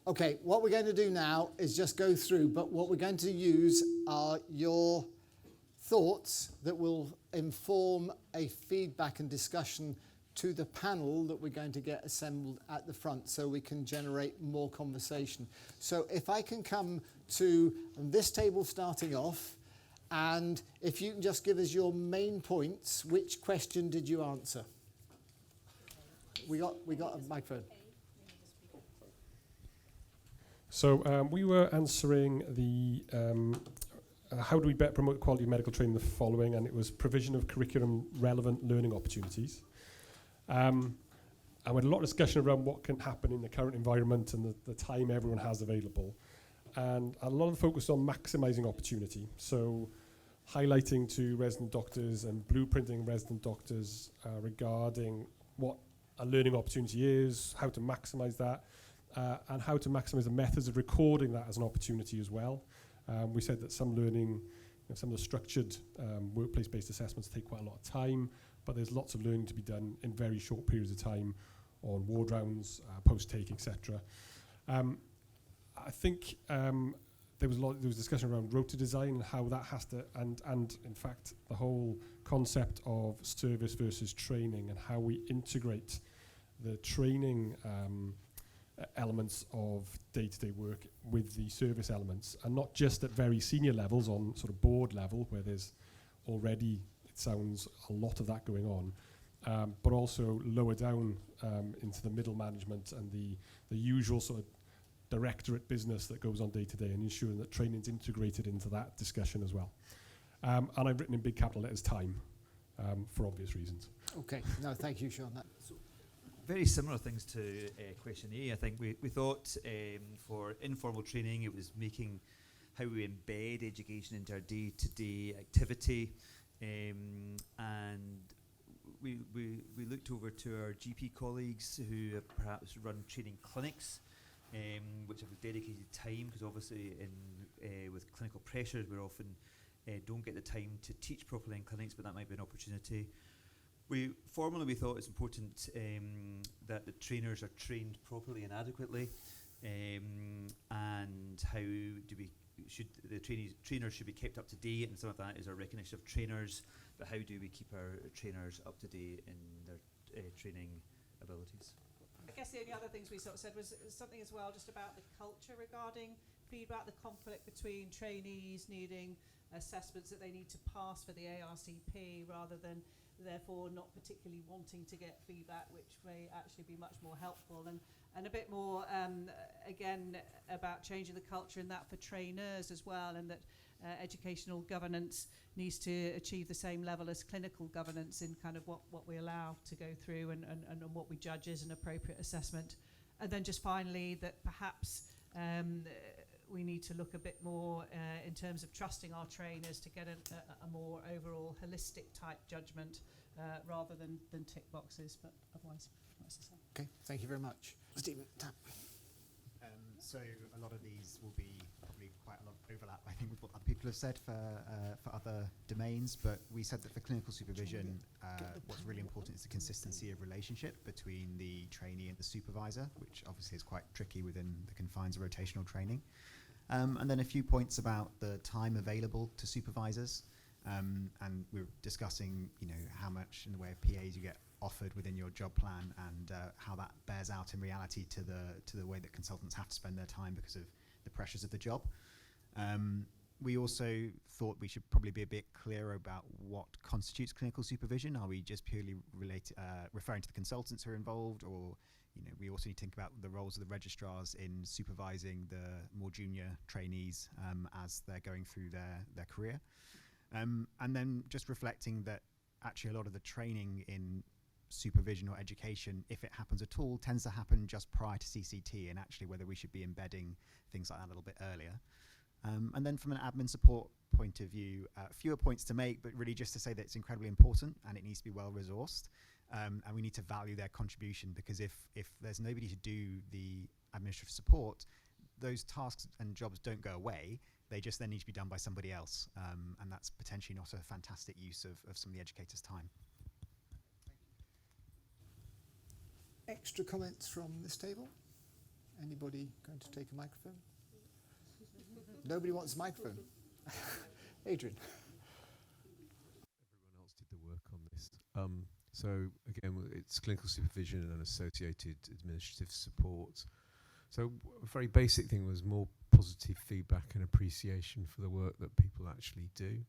Okay, what we're going to do now is just go through, but what we're going to use are your thoughts that will inform a feedback and discussion to the panel that we're going to get assembled at the front so we can generate more conversation. So if I can come to this table starting off, and if you can just give us your main points, which question did you answer? We got a microphone. So we were answering the how do we better promote quality of medical training, the following, and it was provision of curriculum relevant learning opportunities. And we had a lot of discussion around what can happen in the current environment and the time everyone has available. And a lot of focus on maximising opportunity. So highlighting to resident doctors and blueprinting resident doctors regarding what a learning opportunity is, how to maximise that, and how to maximise the methods of recording that as an opportunity as well. We said that some learning, some of the structured workplace-based assessments take quite a lot of time, but there's lots of learning to be done in very short periods of time on ward rounds, post-take, etc. I think there was discussion around rota design and how that has to, and in fact the whole concept of service versus training and how we integrate the training elements of day-to-day work with the service elements, and not just at very senior levels on sort of board level where there's already, it sounds, a lot of that going on, but also lower down into the middle management and the usual sort of directorate business that goes on day to day, and ensuring that training's integrated into that discussion as well. And I've written in big capital letters time for obvious reasons. Okay, no, thank you, Sean. So very similar things to question A. I think we thought for informal training it was making how we embed education into our day-to-day activity, and we looked over to our GP colleagues who have perhaps run training clinics, which have dedicated time, because obviously with clinical pressures we often don't get the time to teach properly in clinics, but that might be an opportunity. We thought it's important that the trainers are trained properly and adequately, and how the trainers should be kept up to date, and some of that is our recognition of trainers, but how do we keep our trainers up to date in their training abilities? I guess the only other things we sort of said was something as well just about the culture regarding feedback, the conflict between trainees needing assessments that they need to pass for the ARCP rather than therefore not particularly wanting to get feedback, which may actually be much more helpful, and a bit more again about changing the culture in that for trainers as well, and that educational governance needs to achieve the same level as clinical governance in kind of what we allow to go through and what we judge as an appropriate assessment. And then just finally that perhaps we need to look a bit more in terms of trusting our trainers to get a more overall holistic type judgment rather than tick boxes, but otherwise that's the same. Okay, thank you very much. Stephen, tap. So a lot of these will be probably quite a lot of overlap, I think, with what other people have said for other domains, but we said that for clinical supervision, what's really important is the consistency of relationship between the trainee and the supervisor, which obviously is quite tricky within the confines of rotational training. And then a few points about the time available to supervisors, and we're discussing, how much in the way of PAs you get offered within your job plan, and how that bears out in reality to the way that consultants have to spend their time because of the pressures of the job. We also thought we should probably be a bit clearer about what constitutes clinical supervision. Are we just purely referring to the consultants who are involved, or we also need to think about the roles of the registrars in supervising the more junior trainees as they're going through their career. And then just reflecting that actually a lot of the training in supervision or education, if it happens at all, tends to happen just prior to CCT, and actually whether we should be embedding things like that a little bit earlier. And then from an admin support point of view, fewer points to make, but really just to say that it's incredibly important and it needs to be well resourced, and we need to value their contribution, because if there's nobody to do the administrative support, those tasks and jobs don't go away. They just then need to be done by somebody else, and that's potentially not a fantastic use of some of the educators' time. Extra comments from this table? Anybody going to take a microphone? Nobody wants a microphone. Adrian. Everyone else did the work on this. So again, it's clinical supervision and associated administrative support. So a very basic thing was more positive feedback and appreciation for the work that people actually do.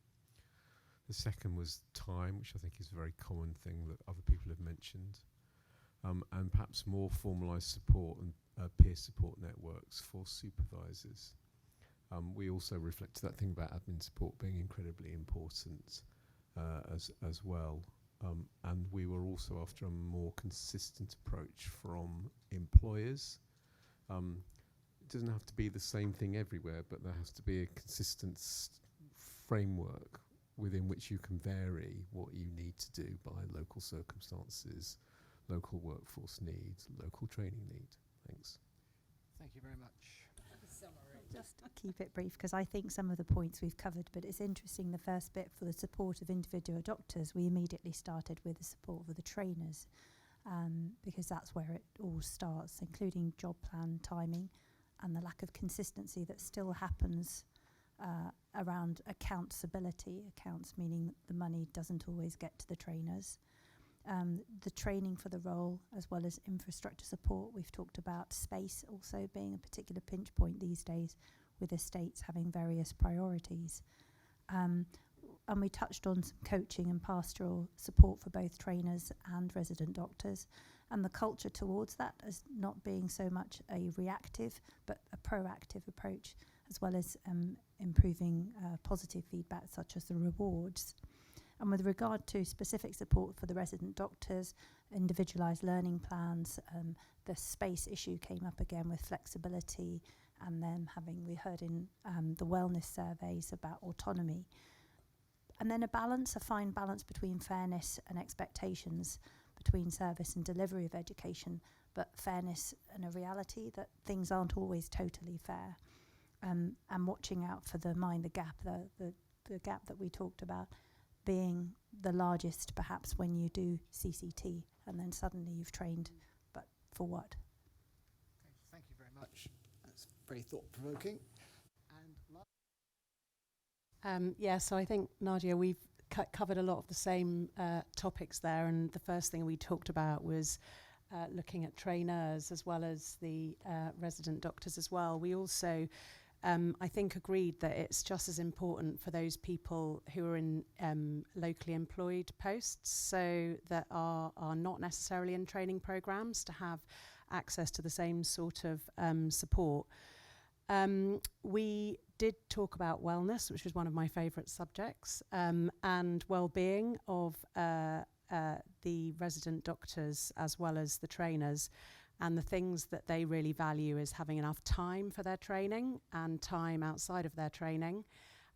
The second was time, which I think is a very common thing that other people have mentioned. And perhaps more formalised support and peer support networks for supervisors. We also reflected that thing about admin support being incredibly important as well. And we were also after a more consistent approach from employers. It doesn't have to be the same thing everywhere, but there has to be a consistent framework within which you can vary what you need to do by local circumstances, local workforce needs, local training need. Thanks. Thank you very much. Just keep it brief, because I think some of the points we've covered, but it's interesting, the first bit for the support of individual doctors, we immediately started with the support for the trainers, because that's where it all starts, including job plan timing and the lack of consistency that still happens around accountability, accounts meaning that the money doesn't always get to the trainers. The training for the role, as well as infrastructure support. We've talked about space also being a particular pinch point these days, with estates having various priorities. And we touched on some coaching and pastoral support for both trainers and resident doctors, and the culture towards that as not being so much a reactive but a proactive approach, as well as improving positive feedback such as the rewards. And with regard to specific support for the resident doctors, individualised learning plans, the space issue came up again with flexibility, and then we heard in the wellness surveys about autonomy. And then a fine balance between fairness and expectations, between service and delivery of education, but fairness and a reality that things aren't always totally fair. And watching out for the gap, the gap that we talked about, being the largest perhaps when you do CCT, and then suddenly you've trained, but for what? Okay, thank you very much. That's very thought-provoking. And Yeah, so I think, Nadia, we've covered a lot of the same topics there, and the first thing we talked about was looking at trainers as well as the resident doctors as well. We also I think agreed that it's just as important for those people who are in locally employed posts, so that are not necessarily in training programs, to have access to the same sort of support. We did talk about wellness, which was one of my favourite subjects, and well-being of the resident doctors as well as the trainers. And the things that they really value is having enough time for their training and time outside of their training,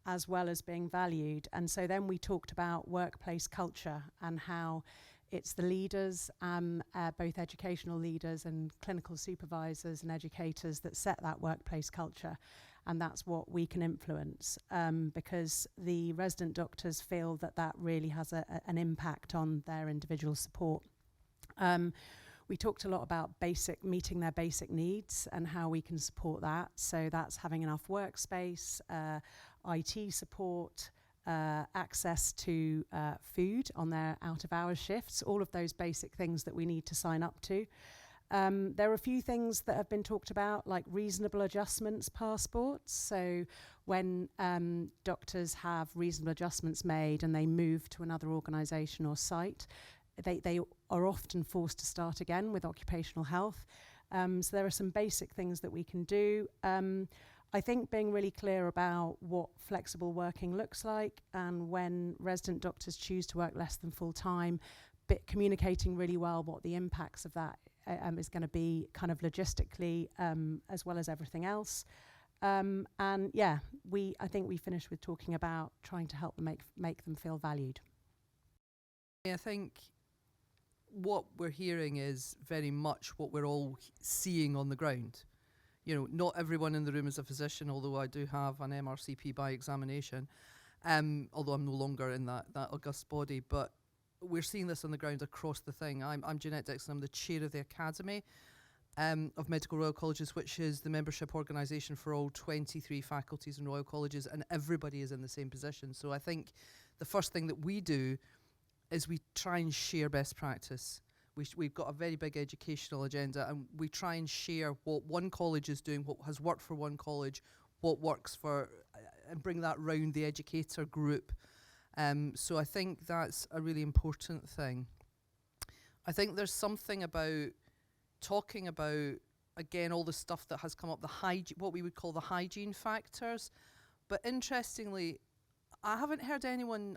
as well as being valued. And so then we talked about workplace culture and how it's the leaders, both educational leaders and clinical supervisors and educators, that set that workplace culture. And that's what we can influence, because the resident doctors feel that that really has an impact on their individual support. We talked a lot about meeting their basic needs and how we can support that. So that's having enough workspace, IT support, access to food on their out-of-hours shifts, all of those basic things that we need to sign up to. There are a few things that have been talked about, like reasonable adjustments passports. So when doctors have reasonable adjustments made and they move to another organisation or site, they are often forced to start again with occupational health. So there are some basic things that we can do. I think being really clear about what flexible working looks like, and when resident doctors choose to work less than full time, communicating really well what the impacts of that is going to be, kind of logistically, as well as everything else. And yeah, I think we finished with talking about trying to help them make them feel valued. I think what we're hearing is very much what we're all seeing on the ground. You know, not everyone in the room is a physician, although I do have an MRCP by examination, although I'm no longer in that august body. But we're seeing this on the ground across the thing. I'm Jeanette Dixon, I'm the chair of the academy. of Medical Royal Colleges, which is the membership organisation for all 23 faculties and Royal Colleges, and everybody is in the same position. So I think the first thing that we do is we try and share best practice. We've got a very big educational agenda, and we try and share what one college is doing, what has worked for one college, what works for, and bring that round the educator group. So I think that's a really important thing. I think there's something about talking about, again, all the stuff that has come up, what we would call the hygiene factors. But interestingly, I haven't heard anyone,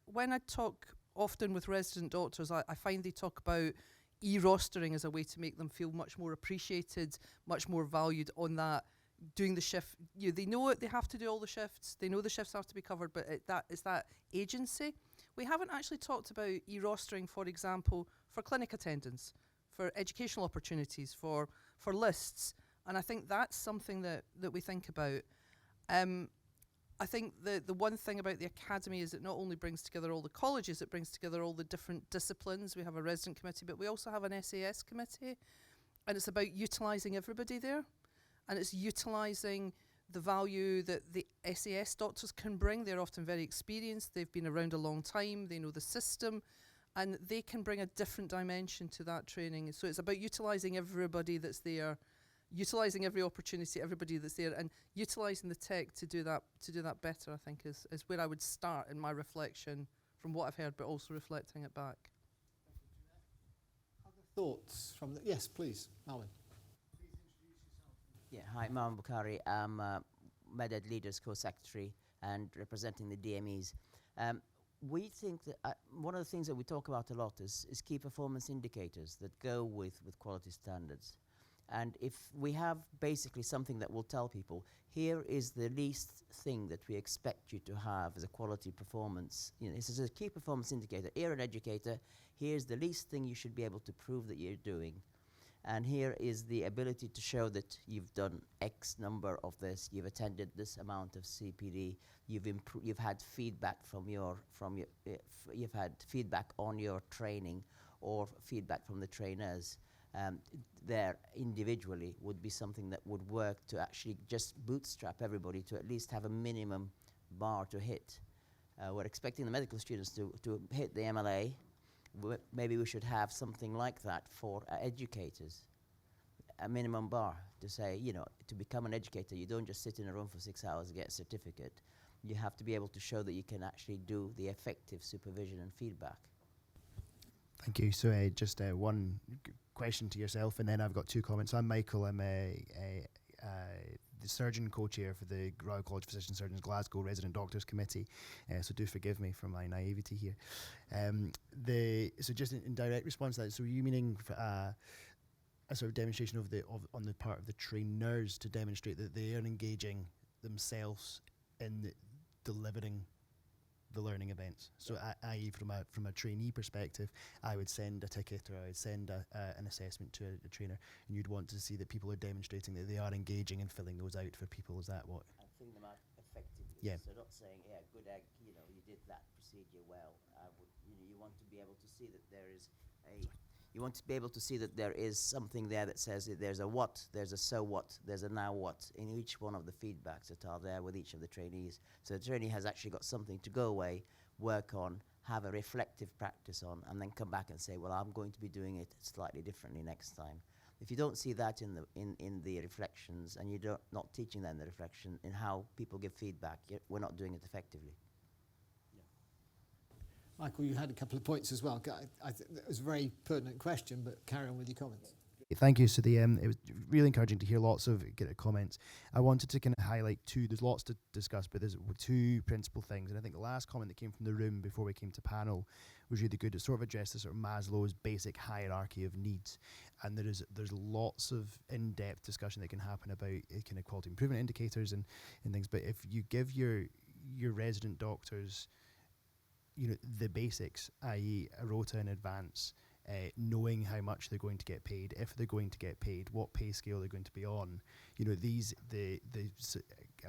when I talk often with resident doctors, I find they talk about e-rostering as a way to make them feel much more appreciated, much more valued on that, doing the shift. They know it, they have to do all the shifts, they know the shifts have to be covered, but it's that agency. We haven't actually talked about e-rostering, for example, for clinic attendance, for educational opportunities, for lists, and I think that's something that we think about. I think the one thing about the academy is it not only brings together all the colleges, it brings together all the different disciplines. We have a resident committee, but we also have an SAS committee, and it's about utilising everybody there, and it's utilising the value that the SAS doctors can bring. They're often very experienced, they've been around a long time, they know the system, and they can bring a different dimension to that training. So it's about utilising everybody that's there, utilising every opportunity, everybody that's there, and utilising the tech to do that better, I think, is where I would start in my reflection from what I've heard, but also reflecting it back. Other thoughts from the... Yes, please, Alan. Yeah, hi, Marwan Bukhari. I'm MedEd Leaders Co-Secretary and representing the DMEs. We think that one of the things that we talk about a lot is key performance indicators that go with quality standards. And if we have basically something that will tell people, here is the least thing that we expect you to have as a quality performance. This is a key performance indicator. You're an educator, here's the least thing you should be able to prove that you're doing. And here is the ability to show that you've done X number of this, you've attended this amount of CPD, you've had feedback you've had feedback on your training or feedback from the trainers. There individually would be something that would work to actually just bootstrap everybody to at least have a minimum bar to hit. We're expecting the medical students to hit the MLA. Maybe we should have something like that for educators, a minimum bar to say, to become an educator, you don't just sit in a room for 6 hours and get a certificate. You have to be able to show that you can actually do the effective supervision and feedback. Thank you. So just one question to yourself, and then I've got two comments. I'm Michael. I'm the surgeon co-chair for the Royal College of Physician Surgeons Glasgow Resident Doctors Committee, so do forgive me for my naivety here. So just in direct response to that, so are you meaning a sort of demonstration on the part of the trainers to demonstrate that they are engaging themselves in delivering the learning events? So i.e. from a trainee perspective, I would send a ticket or I would send an assessment to a trainer, and you'd want to see that people are demonstrating that they are engaging and filling those out for people. Is that what? And filling them out effectively. Yeah. So not saying, yeah, good egg, you did that procedure well. You want to be able to see that there is you want to be able to see that there is something there that says that there's a what, there's a so what, there's a now what in each one of the feedbacks that are there with each of the trainees. So the trainee has actually got something to go away, work on, have a reflective practice on, and then come back and say, well, I'm going to be doing it slightly differently next time. If you don't see that in the reflections, and you're not teaching them the reflection in how people give feedback, we're not doing it effectively. Michael, you had a couple of points as well. I think that was a very pertinent question, but carry on with your comments. Thank you. So it was really encouraging to hear lots of comments. I wanted to kind of highlight two. There's lots to discuss, but there's two principal things. And I think the last comment that came from the room before we came to panel was really good. It sort of addressed the sort of Maslow's basic hierarchy of needs. And there's lots of in-depth discussion that can happen about kind of quality improvement indicators and things. But if you give your resident doctors the basics, i.e. a rota in advance, knowing how much they're going to get paid, if they're going to get paid, what pay scale they're going to be on. I've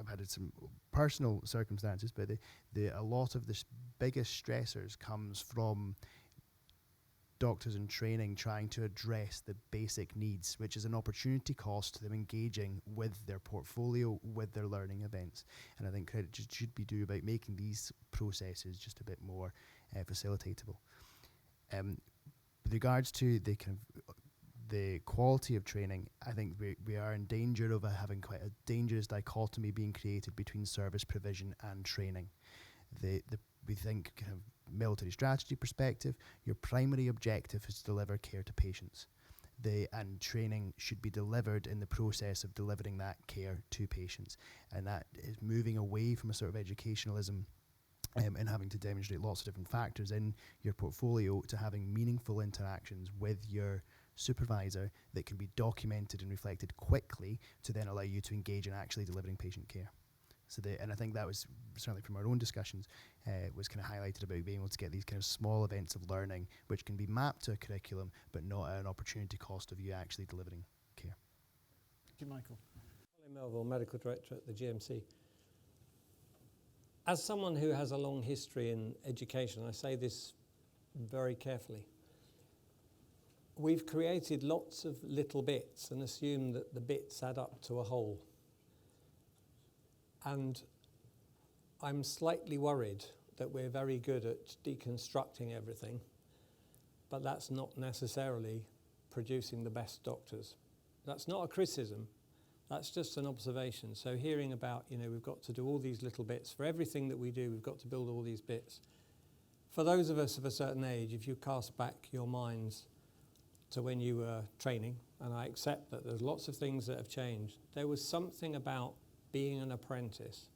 had some personal circumstances, but a lot of the biggest stressors comes from doctors in training trying to address the basic needs, which is an opportunity cost to them engaging with their portfolio, with their learning events. And I think credit should be due about making these processes just a bit more facilitatable. With regards to the kind of the quality of training, I think we are in danger of having quite a dangerous dichotomy being created between service provision and training. We think kind of military strategy perspective, your primary objective is to deliver care to patients. And training should be delivered in the process of delivering that care to patients. And that is moving away from a sort of educationalism and having to demonstrate lots of different factors in your portfolio to having meaningful interactions with your supervisor that can be documented and reflected quickly to then allow you to engage in actually delivering patient care. And I think that was certainly from our own discussions, was kind of highlighted about being able to get these kind of small events of learning which can be mapped to a curriculum but not at an opportunity cost of you actually delivering care. Thank you, Michael. Colin Melville, Medical Director at the GMC. As someone who has a long history in education, I say this very carefully, we've created lots of little bits and assumed that the bits add up to a whole. And I'm slightly worried that we're very good at deconstructing everything, but that's not necessarily producing the best doctors. That's not a criticism, that's just an observation. So hearing about, we've got to do all these little bits. For everything that we do, we've got to build all these bits. For those of us of a certain age, if you cast back your minds to when you were training, and I accept that there's lots of things that have changed, there was something about being an apprentice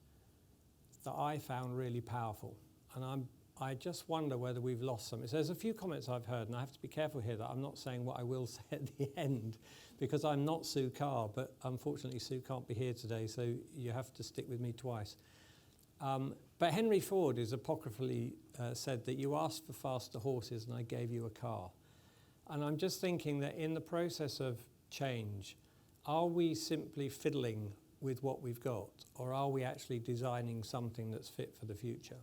that I found really powerful. And I just wonder whether we've lost some. There's a few comments I've heard, and I have to be careful here that I'm not saying what I will say at the end, because I'm not Sue Carr, but unfortunately Sue can't be here today, so you have to stick with me twice. But Henry Ford is apocryphally said that you asked for faster horses and I gave you a car. And I'm just thinking that in the process of change, are we simply fiddling with what we've got, or are we actually designing something that's fit for the future?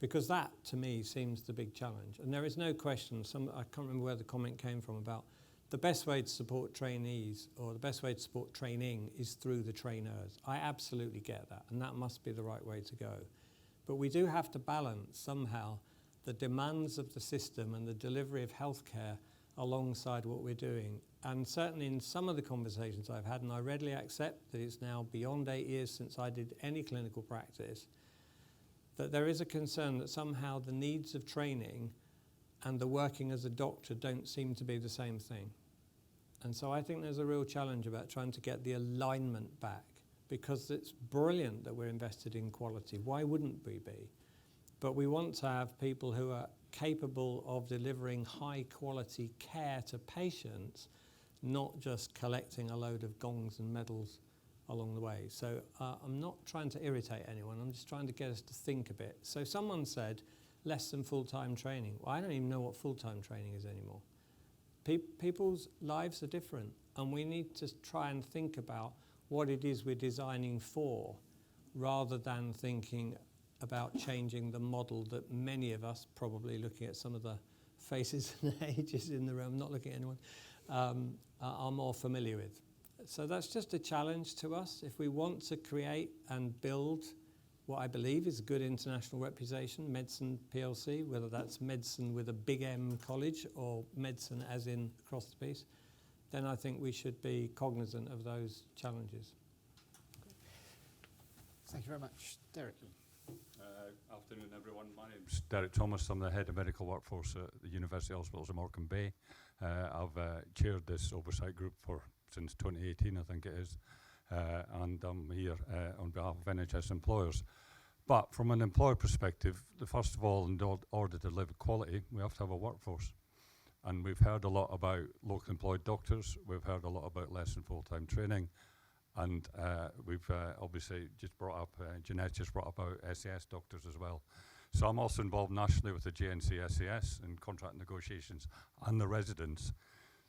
Because that, to me, seems the big challenge. And there is no question, I can't remember where the comment came from, about the best way to support trainees, or the best way to support training, is through the trainers. I absolutely get that, and that must be the right way to go. But we do have to balance, somehow, the demands of the system and the delivery of healthcare alongside what we're doing. And certainly in some of the conversations I've had, and I readily accept that it's now beyond 8 years since I did any clinical practice, that there is a concern that somehow the needs of training and the working as a doctor don't seem to be the same thing. And so I think there's a real challenge about trying to get the alignment back, because it's brilliant that we're invested in quality. Why wouldn't we be? But we want to have people who are capable of delivering high quality care to patients, not just collecting a load of gongs and medals along the way. So I'm not trying to irritate anyone, I'm just trying to get us to think a bit. So someone said less than full-time training. Well, I don't even know what full-time training is anymore. People's lives are different, and we need to try and think about what it is we're designing for, rather than thinking about changing the model that many of us, probably looking at some of the faces and ages in the room, not looking at anyone, are more familiar with. So that's just a challenge to us. If we want to create and build what I believe is a good international reputation, Medicine PLC, whether that's medicine with a big M college or medicine as in across the piece, then I think we should be cognizant of those challenges. Thank you very much. Derek. Afternoon, everyone. My name's Derek Thomas. I'm the head of medical workforce at the University Hospitals in Morecambe Bay. I've chaired this oversight group since 2018, I think it is, and I'm here on behalf of NHS employers. But from an employer perspective, first of all, in order to deliver quality, we have to have a workforce. And we've heard a lot about local employed doctors. We've heard a lot about less than full-time training. And we've obviously just brought up, Jeanette just brought up about SES doctors as well. So I'm also involved nationally with the JNC SES in contract negotiations and the residents.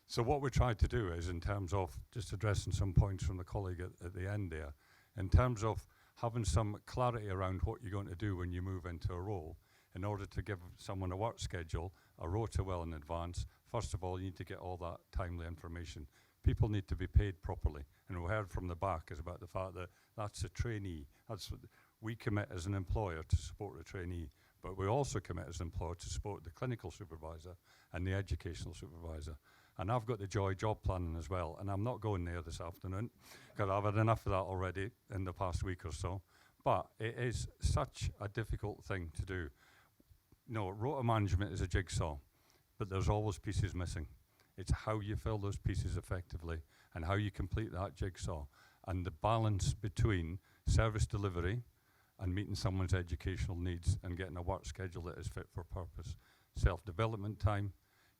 So what we're trying to do is, in terms of just addressing some points from the colleague at the end there, in terms of having some clarity around what you're going to do when you move into a role, in order to give someone a work schedule, a rota well in advance, first of all, you need to get all that timely information. People need to be paid properly. And we heard from the back is about the fact that that's a trainee. That's what we commit as an employer to support the trainee, but we also commit as an employer to support the clinical supervisor and the educational supervisor. And I've got the job planning as well, and I'm not going there this afternoon because I've had enough of that already in the past week or so. But it is such a difficult thing to do. No, rota management is a jigsaw, but there's always pieces missing. It's how you fill those pieces effectively and how you complete that jigsaw, and the balance between service delivery and meeting someone's educational needs and getting a work schedule that is fit for purpose. Self-development time,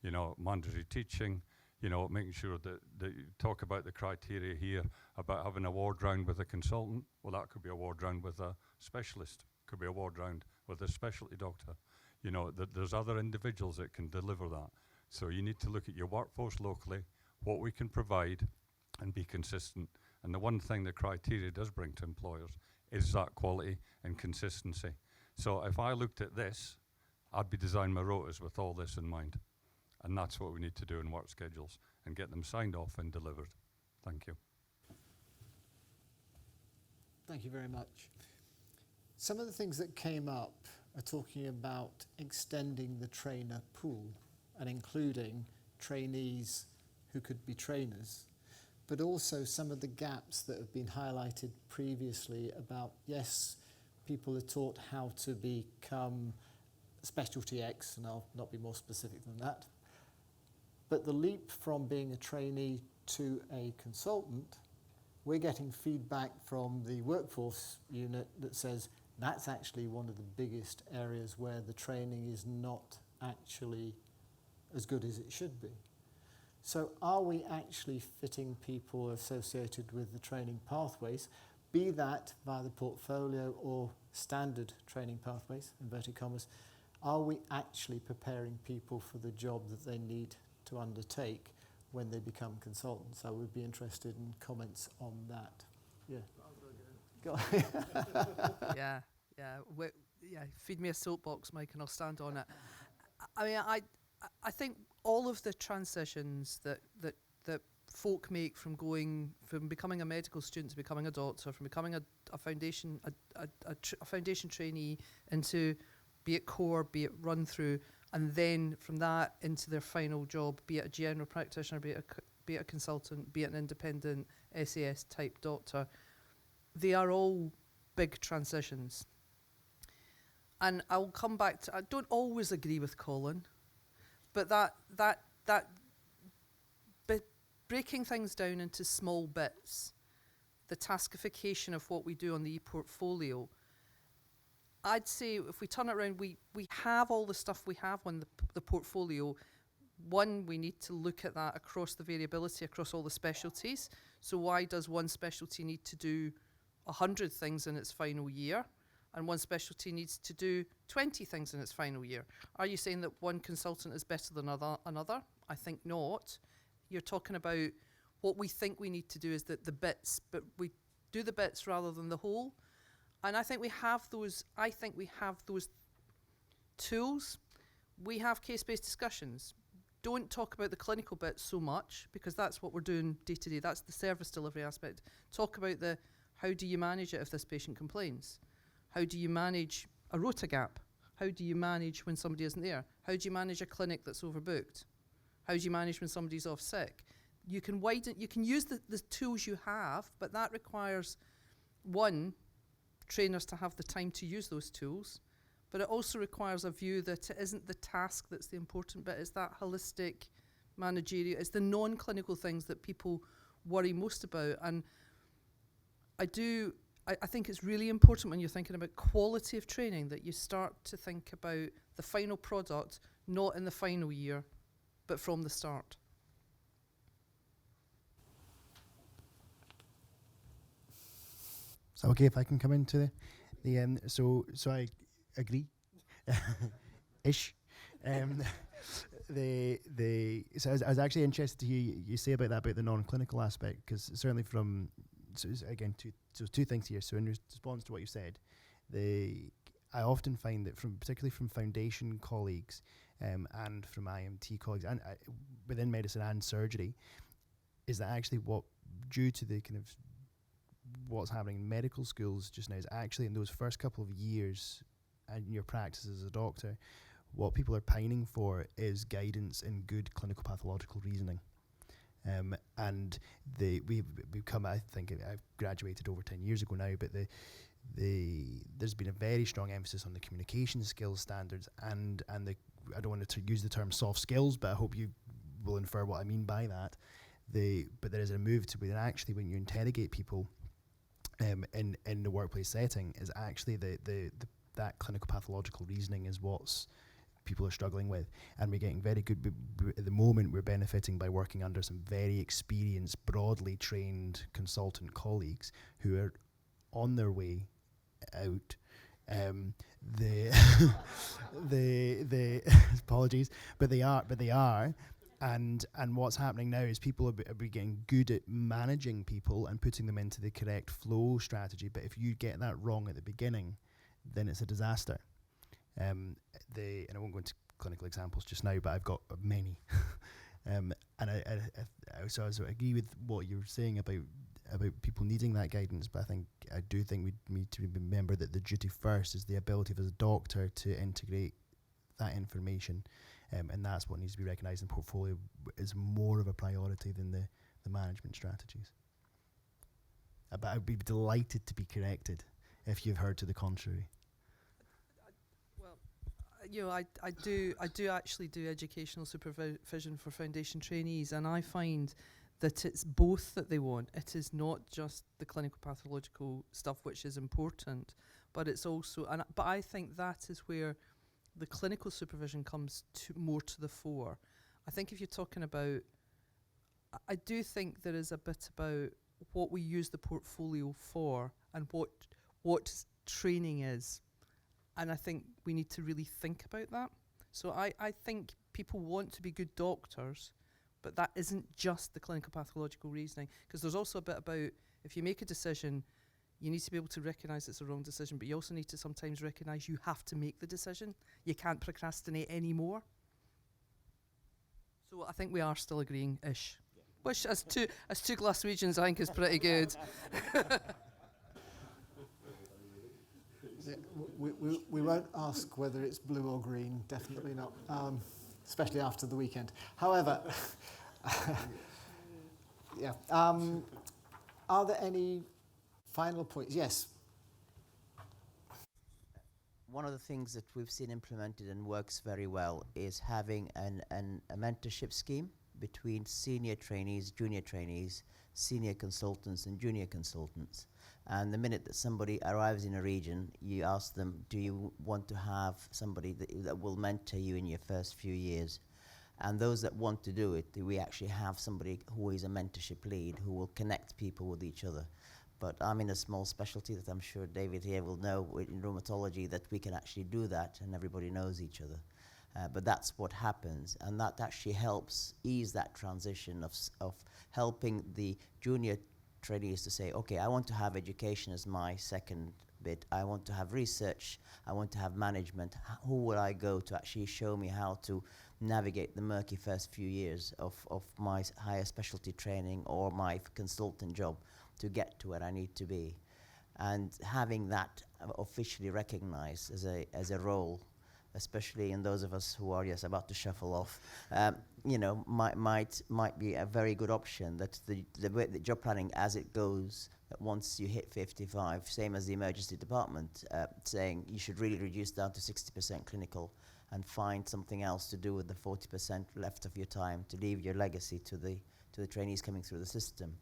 you know, mandatory teaching, you know, making sure that you talk about the criteria here about having a ward round with a consultant. Well, that could be a ward round with a specialist, could be a ward round with a specialty doctor. You know, there's other individuals that can deliver that. So you need to look at your workforce locally, what we can provide, and be consistent. And the one thing the criteria does bring to employers is that quality and consistency. So if I looked at this, I'd be designing my rotas with all this in mind. And that's what we need to do in work schedules and get them signed off and delivered. Thank you. Thank you very much. Some of the things that came up are talking about extending the trainer pool and including trainees who could be trainers, but also some of the gaps that have been highlighted previously about, yes, people are taught how to become specialty X, and I'll not be more specific than that, but the leap from being a trainee to a consultant, we're getting feedback from the workforce unit that says that's actually one of the biggest areas where the training is not actually as good as it should be. So are we actually fitting people associated with the training pathways, be that via the portfolio or standard training pathways, inverted commas, are we actually preparing people for the job that they need to undertake when they become consultants? I would be interested in comments on that. Yeah. Go on. Yeah. Feed me a soapbox, Mike, and I'll stand on it. I mean, I think all of the transitions that folk make from becoming a medical student to becoming a doctor, from becoming a foundation trainee into, be it core, be it run through, and then from that into their final job, be it a general practitioner, be it a consultant, be it an independent SAS type doctor, they are all big transitions. And I'll come back to, I don't always agree with Colin, but that breaking things down into small bits, the taskification of what we do on the e-portfolio, I'd say if we turn it around, we have all the stuff we have on the portfolio. One, we need to look at that across the variability, across all the specialties. So why does one specialty need to do 100 things in its final year, and one specialty needs to do 20 things in its final year? Are you saying that one consultant is better than another? I think not. You're talking about what we think we need to do is the bits, but we do the bits rather than the whole. And I think we have those tools. We have case-based discussions. Don't talk about the clinical bit so much, because that's what we're doing day to day. That's the service delivery aspect. Talk about the how do you manage it if this patient complains? How do you manage a rota gap? How do you manage when somebody isn't there? How do you manage a clinic that's overbooked? How do you manage when somebody's off sick? You can use the tools you have, but that requires, one, trainers to have the time to use those tools, but it also requires a view that it isn't the task that's the important bit, it's that holistic managerial, it's the non-clinical things that people worry most about. And I think it's really important when you're thinking about quality of training that you start to think about the final product, not in the final year, but from the start. So okay, if I can come into the so I agree, ish. So I was actually interested to hear you say about that, about the non-clinical aspect, because certainly from, so again, two things here. So in response to what you said, I often find that particularly from foundation colleagues and from IMT colleagues and within medicine and surgery, is that actually due to the kind of what's happening in medical schools just now is actually in those first couple of years in your practice as a doctor, what people are pining for is guidance in good clinical pathological reasoning. And we've come, I think I've graduated over 10 years ago now, but there's been a very strong emphasis on the communication skills standards and the, I don't want to use the term soft skills, but I hope you will infer what I mean by that. But there is a move to where actually when you interrogate people in the workplace setting is actually that clinical pathological reasoning is what's people are struggling with, and we're getting very good. At the moment, we're benefiting by working under some very experienced, broadly trained consultant colleagues who are on their way out. The apologies, but they are. And what's happening now is people are getting good at managing people and putting them into the correct flow strategy. But if you get that wrong at the beginning, then it's a disaster. And I won't go into clinical examples just now, but I've got many. And I agree with what you're saying about people needing that guidance. But I do think we need to remember that the duty first is the ability of as a doctor to integrate that information. And that's what needs to be recognised in the portfolio is more of a priority than the management strategies. But I'd be delighted to be corrected if you've heard to the contrary. Well, I do actually do educational supervision for foundation trainees, and I find that it's both that they want. It is not just the clinical pathological stuff, which is important, but it's also, but I think that is where the clinical supervision comes more to the fore. I think if you're talking about, I do think there is a bit about what we use the portfolio for and what training is. And I think we need to really think about that. So I think people want to be good doctors, but that isn't just the clinical pathological reasoning, because there's also a bit about if you make a decision, you need to be able to recognise it's a wrong decision, but you also need to sometimes recognise you have to make the decision. You can't procrastinate anymore. So I think we are still agreeing-ish, which as two Glaswegians I think is pretty good. We won't ask whether it's blue or green, definitely not, especially after the weekend. However, yeah. Are there any final points? Yes. One of the things that we've seen implemented and works very well is having a mentorship scheme between senior trainees, junior trainees, senior consultants and junior consultants. And the minute that somebody arrives in a region, you ask them, do you want to have somebody that will mentor you in your first few years? And those that want to do it, we actually have somebody who is a mentorship lead who will connect people with each other. But I'm in a small specialty that I'm sure David here will know in rheumatology that we can actually do that and everybody knows each other. But that's what happens, and that actually helps ease that transition of helping the junior trainees to say, okay, I want to have education as my second bit. I want to have research. I want to have management. Who will I go to actually show me how to navigate the murky first few years of my higher specialty training or my consultant job to get to where I need to be? And having that officially recognized as a role, especially in those of us who are about to shuffle off, might be a very good option. That the job planning as it goes, that once you hit 55, same as the emergency department, saying you should really reduce down to 60% clinical and find something else to do with the 40% left of your time to leave your legacy to the trainees coming through the system.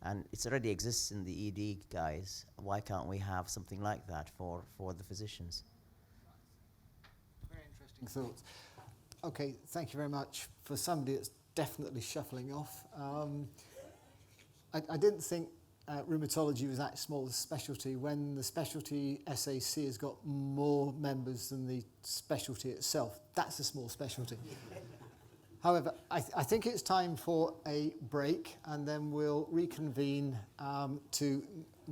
And it already exists in the ED guys. Why can't we have something like that for the physicians? Very interesting thoughts. Okay, thank you very much. For somebody that's definitely shuffling off, I didn't think rheumatology was that small a specialty when the specialty SAC has got more members than the specialty itself. That's a small specialty. However, I think it's time for a break, and then we'll reconvene to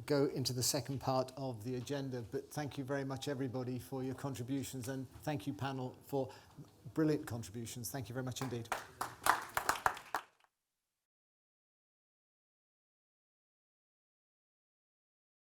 go into the second part of the agenda. But thank you very much, everybody, for your contributions, and thank you, panel, for brilliant contributions. Thank you very much indeed.